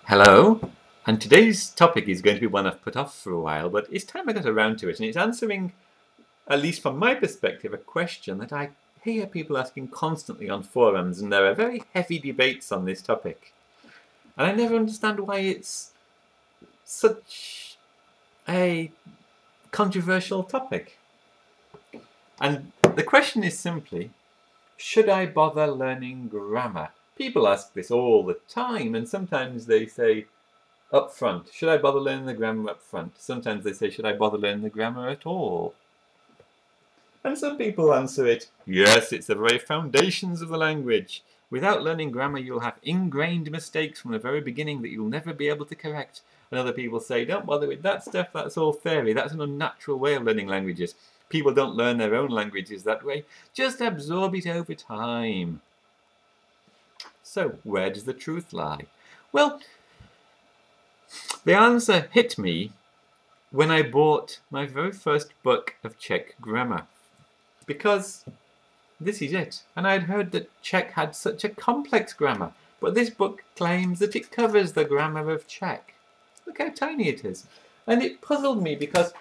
Hello, and today's topic is going to be one I've put off for a while, but it's time I got around to it, and it's answering, at least from my perspective, a question that I hear people asking constantly on forums, and there are very heavy debates on this topic. And I never understand why it's such a controversial topic. And the question is simply, should I bother learning grammar? People ask this all the time, and sometimes they say, up front, should I bother learning the grammar up front? Sometimes they say, should I bother learning the grammar at all? And some people answer it, yes, it's the very foundations of the language. Without learning grammar, you'll have ingrained mistakes from the very beginning that you'll never be able to correct. And other people say, don't bother with that stuff, that's all theory. That's an unnatural way of learning languages. People don't learn their own languages that way. Just absorb it over time. So, where does the truth lie? Well, the answer hit me when I bought my very first book of Czech grammar. Because this is it. And I'd heard that Czech had such a complex grammar. But this book claims that it covers the grammar of Czech. Look how tiny it is. And it puzzled me because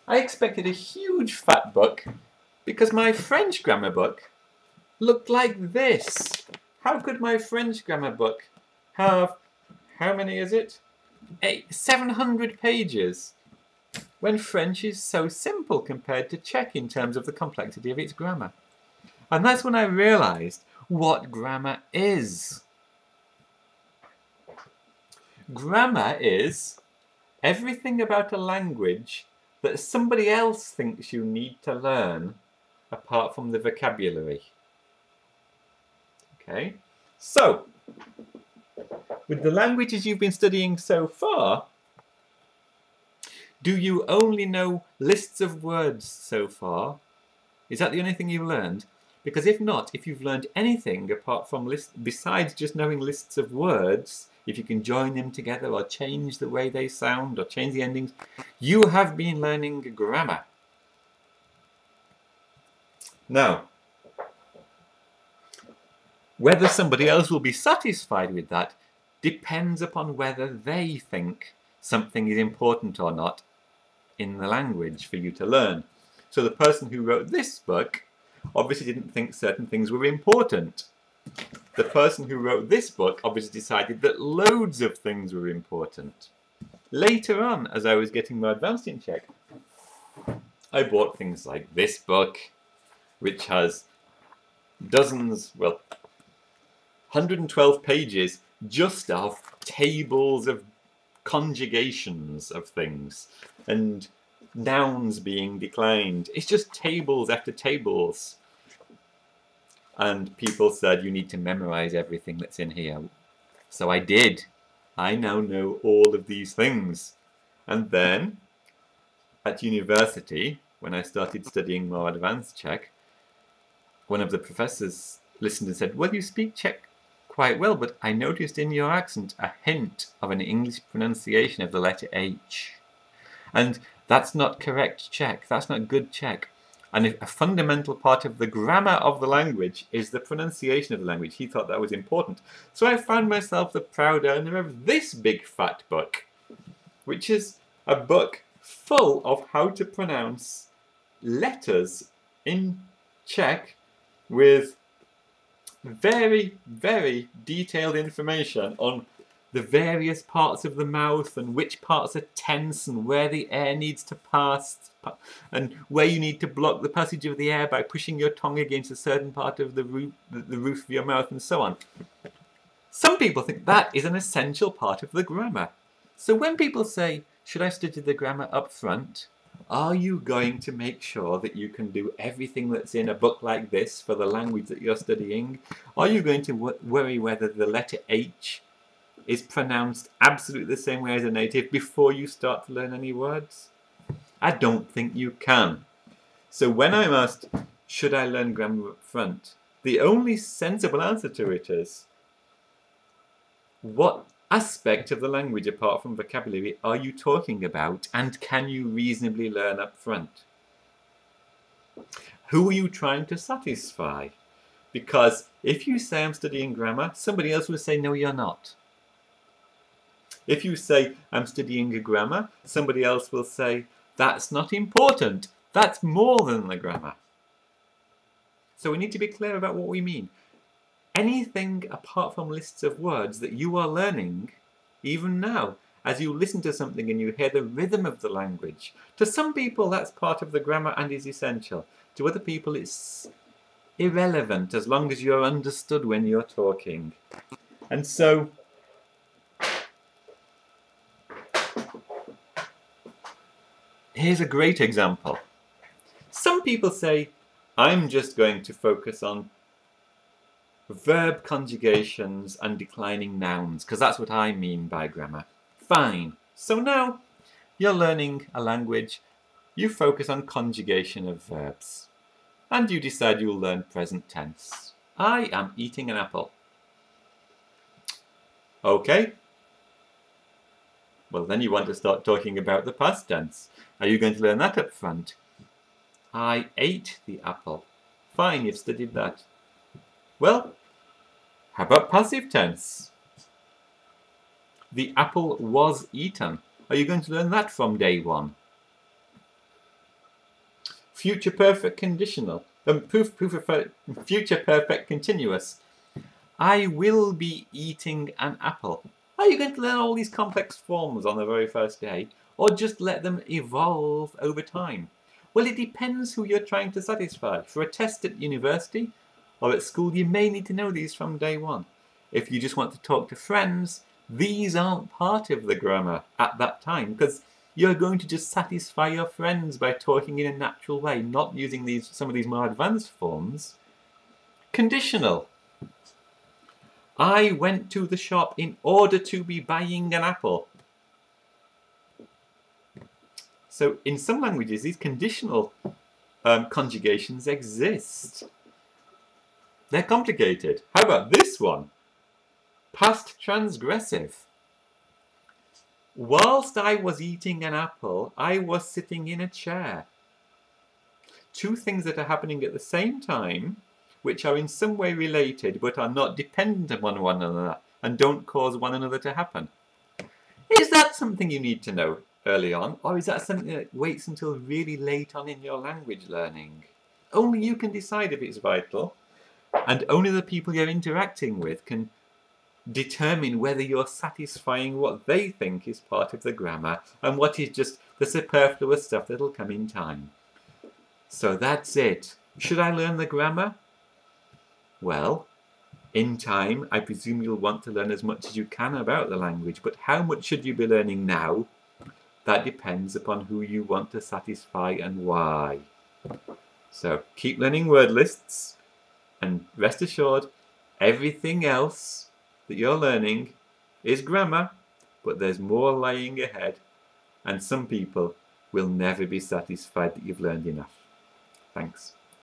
I expected a huge fat book because my French grammar book looked like this. How could my French grammar book have, how many is it? 700 pages, when French is so simple compared to Czech in terms of the complexity of its grammar. And that's when I realized what grammar is. Grammar is everything about a language that somebody else thinks you need to learn apart from the vocabulary. Okay, so with the languages you've been studying so far, do you only know lists of words so far? Is that the only thing you've learned? Because if not, if you've learned anything apart from lists, besides just knowing lists of words, if you can join them together or change the way they sound or change the endings, you have been learning grammar. Now, whether somebody else will be satisfied with that depends upon whether they think something is important or not in the language for you to learn. So the person who wrote this book obviously didn't think certain things were important. The person who wrote this book obviously decided that loads of things were important. Later on, as I was getting more advanced in Czech, I bought things like this book, which has dozens, well, 112 pages just of tables of conjugations of things and nouns being declined. It's just tables after tables. And people said you need to memorize everything that's in here. So I did. I now know all of these things. And then at university, when I started studying more advanced Czech, one of the professors listened and said, well, you speak Czech quite well, but I noticed in your accent a hint of an English pronunciation of the letter H. And that's not correct Czech. That's not good Czech. And a fundamental part of the grammar of the language is the pronunciation of the language. He thought that was important. So I found myself the proud owner of this big fat book, which is a book full of how to pronounce letters in Czech with very, very detailed information on the various parts of the mouth and which parts are tense and where the air needs to pass and where you need to block the passage of the air by pushing your tongue against a certain part of the roof of your mouth and so on. Some people think that is an essential part of the grammar. So when people say, should I study the grammar up front? Are you going to make sure that you can do everything that's in a book like this for the language that you're studying? Are you going to worry whether the letter H is pronounced absolutely the same way as a native before you start to learn any words? I don't think you can. So when I'm asked, should I learn grammar up front? The only sensible answer to it is, what aspect of the language apart from vocabulary are you talking about, and can you reasonably learn up front? Who are you trying to satisfy? Because if you say I'm studying grammar, somebody else will say no, you're not. If you say, I'm studying grammar, somebody else will say, that's not important. That's more than the grammar. So we need to be clear about what we mean. Anything apart from lists of words that you are learning, even now, as you listen to something and you hear the rhythm of the language. To some people, that's part of the grammar and is essential. To other people, it's irrelevant as long as you're understood when you're talking. And so, here's a great example. Some people say, I'm just going to focus on verb conjugations and declining nouns, because that's what I mean by grammar. Fine. So now you're learning a language, you focus on conjugation of verbs, and you decide you'll learn present tense. I am eating an apple. Okay. Well, then you want to start talking about the past tense. Are you going to learn that up front? I ate the apple. Fine, you've studied that. Well, how about passive tense? The apple was eaten. Are you going to learn that from day one? Future perfect conditional. Future perfect continuous. I will be eating an apple. Are you going to learn all these complex forms on the very first day, or just let them evolve over time? Well, it depends who you're trying to satisfy. For a test at university or at school, you may need to know these from day one. If you just want to talk to friends, these aren't part of the grammar at that time, because you're going to just satisfy your friends by talking in a natural way, not using some of these more advanced forms. Conditional. I went to the shop in order to be buying an apple. So in some languages, these conditional conjugations exist. They're complicated. How about this one? Past transgressive. Whilst I was eating an apple, I was sitting in a chair. Two things that are happening at the same time, which are in some way related, but are not dependent upon one another and don't cause one another to happen. Is that something you need to know early on, or is that something that waits until really late on in your language learning? Only you can decide if it's vital, and only the people you're interacting with can determine whether you're satisfying what they think is part of the grammar and what is just the superfluous stuff that'll come in time. So that's it. Should I learn the grammar? Well, in time, I presume you'll want to learn as much as you can about the language, but how much should you be learning now? That depends upon who you want to satisfy and why. So keep learning word lists, and rest assured, everything else that you're learning is grammar, but there's more lying ahead, and some people will never be satisfied that you've learned enough. Thanks.